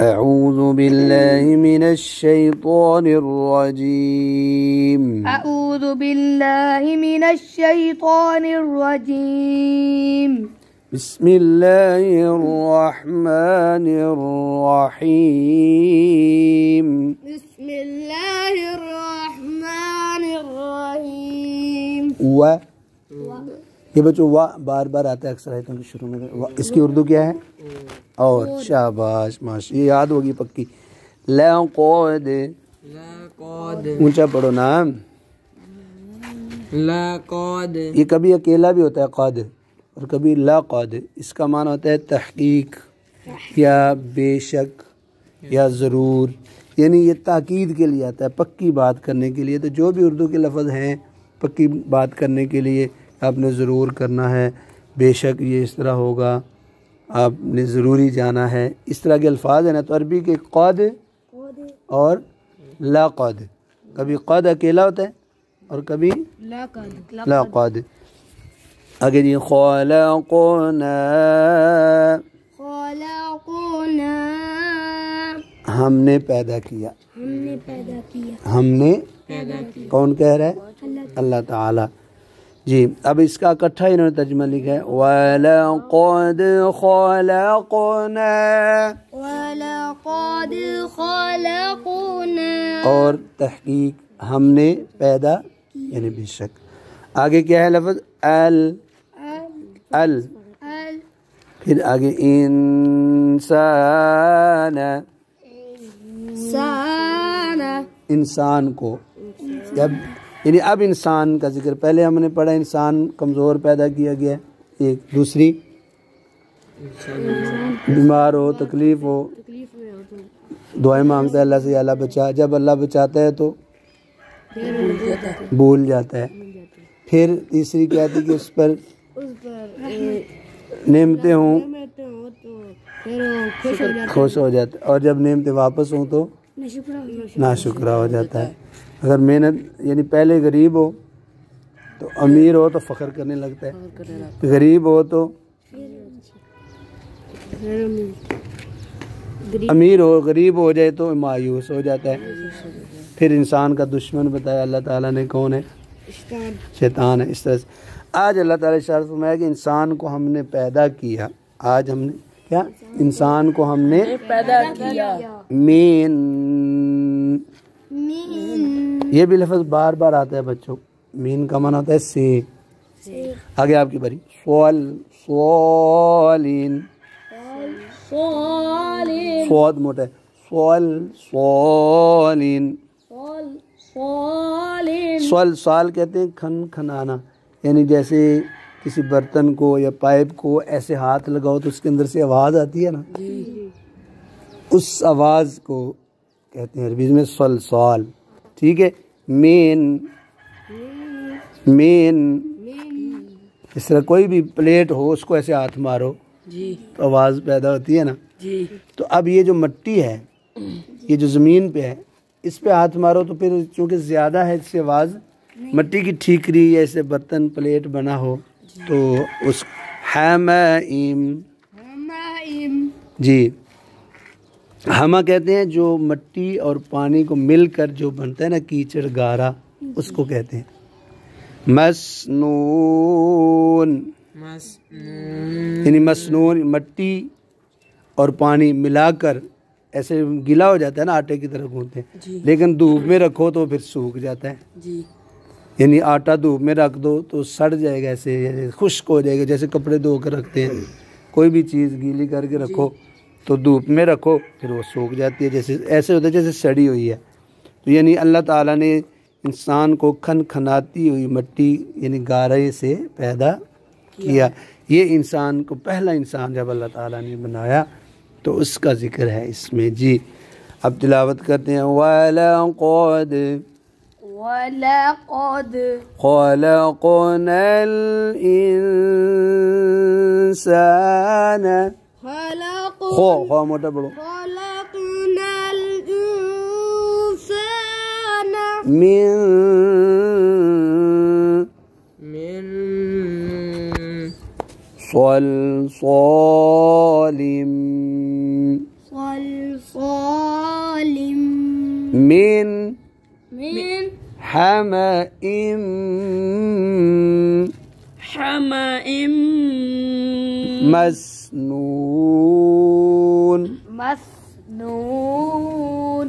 أعوذ بالله من الشيطان الرجيم أعوذ بالله من الشيطان الرجيم بسم الله الرحمن الرحيم بسم الله الرحمن الرحيم یہ بچوں وا بار بار آتا ہے اکثر آیتوں کے شروع میں. اس کی اردو کیا ہے؟ اور شاباش ماشاء یہ یاد ہوگی پکی. لقد اونچا پڑھو نام. لقد یہ کبھی اکیلا بھی ہوتا ہے قد اور کبھی لقد. اس کا معنی ہوتا ہے تحقیق یا بے شک یا ضرور، یعنی یہ تاکید کے لیے آتا ہے، پکی بات کرنے کے لیے. تو جو بھی اردو کے لفظ ہیں پکی بات کرنے کے لیے آپ نے ضرور کرنا ہے، بے شک یہ اس طرح ہوگا، آپ نے ضروری جانا ہے. اس طرح کے الفاظ ہیں نا. تو عربی کے قد اور لا قد، کبھی قد اکیلا ہوتا ہے اور کبھی لا قد. آگے جی خلقنا ہم نے پیدا کیا. ہم نے کون کہہ رہا ہے؟ اللہ تعالی. جی اب اس کا اکٹھا انہوں نے ترجمہ لکھا ہے وَلَقَدْ خَلَقْنَا اور تحقیق ہم نے پیدا یعنی بے شک. آگے کیا ہے لفظ ال پھر آگے انسان کو. جب یعنی اب انسان کا ذکر، پہلے ہم نے پڑھا انسان کمزور پیدا کیا گیا، ایک دوسری بیمار ہو تکلیف ہو دعائیں مانگتا ہے اللہ سے یا اللہ بچا. جب اللہ بچاتا ہے تو بھول جاتا ہے. پھر تیسری کیا تھی کہ اس پر نعمتیں ہوں خوش ہو جاتا ہے، اور جب نعمتیں واپس ہوں تو ناشکرہ ہو جاتا ہے. اگر محنت یعنی پہلے غریب ہو تو امیر ہو تو فخر کرنے لگتا ہے، غریب ہو تو امیر ہو، غریب ہو جائے تو مایوس ہو جاتا ہے. پھر انسان کا دشمن بتایا اللہ تعالیٰ نے کون ہے؟ شیطان ہے. اس طرح سے آج اللہ تعالیٰ ارشاد فرمایا کہ انسان کو ہم نے پیدا کیا. آج ہم نے کیا؟ انسان کو ہم نے پیدا کیا. مین یہ بھی لفظ بار بار آتا ہے بچوں. مین کا معنی ہوتا ہے سے. آگے آپ کی باری. سوالین سواد موٹا ہے. سوالین سوال کہتے ہیں کھن کھنانا، یعنی جیسے کسی برتن کو یا پائپ کو ایسے ہاتھ لگاؤ تو اس کے اندر سے آواز آتی ہے نا، اس آواز کو کہتے ہیں عربی میں سوال. ٹھیک ہے. مین اس طرح کوئی بھی پلیٹ ہو اس کو ایسے ہاتھ مارو تو آواز پیدا ہوتی ہے نا. تو اب یہ جو مٹی ہے، یہ جو زمین پہ ہے، اس پہ ہاتھ مارو تو پھر چونکہ زیادہ ہے اس سے آواز. مٹی کی ٹھیکری یا ایسے برتن پلیٹ بنا ہو تو اس حمائم جی ہما کہتے ہیں جو مٹی اور پانی کو مل کر جو بنتا ہے نا، کیچڑ گارا، اس کو کہتے ہیں. مسنون یعنی مسنون مٹی اور پانی ملا کر ایسے گیلا ہو جاتا ہے نا، آٹے کی طرح گوندتے ہیں، لیکن دھوپ میں رکھو تو پھر سوکھ جاتا ہے. یعنی آٹا دھوپ میں رکھ دو تو سڑ جائے گا، ایسے خشک ہو جائے گا. جیسے کپڑے دھو کر رکھتے ہیں، کوئی بھی چیز گیلی کر کے رکھو تو دھوپ میں رکھو پھر وہ سوکھ جاتی ہے، جیسے ایسے ہوتا ہے جیسے سڑی ہوئی ہے. تو یعنی اللہ تعالیٰ نے انسان کو کھن کھناتی ہوئی مٹی یعنی گارے سے پیدا کیا. یہ انسان کو پہلا انسان جب اللہ تعالیٰ نے بنایا تو اس کا ذکر ہے اس میں. جی اب تلاوت کرتے ہیں. وَلَقَدْ خَلَقْنَا الْإِنسَانَ خو موٹا بڑھو. من صلصال من حمأ مسنون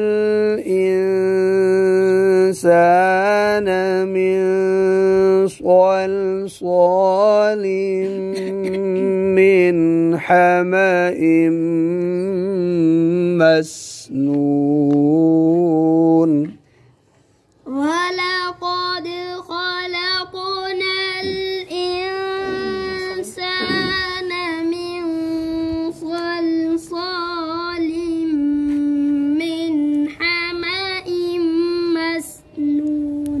الإنسان من صلصال من حمأ مسنون ولقد خلقنا الإنسان من صلصال من حمأ مسنون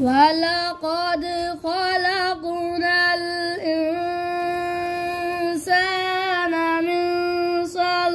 ولقد خلقنا الإنسان من صلصال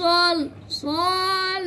صلصال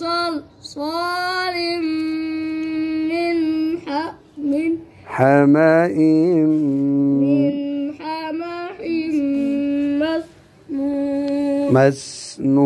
صلصال من حمأ مسنون مسنون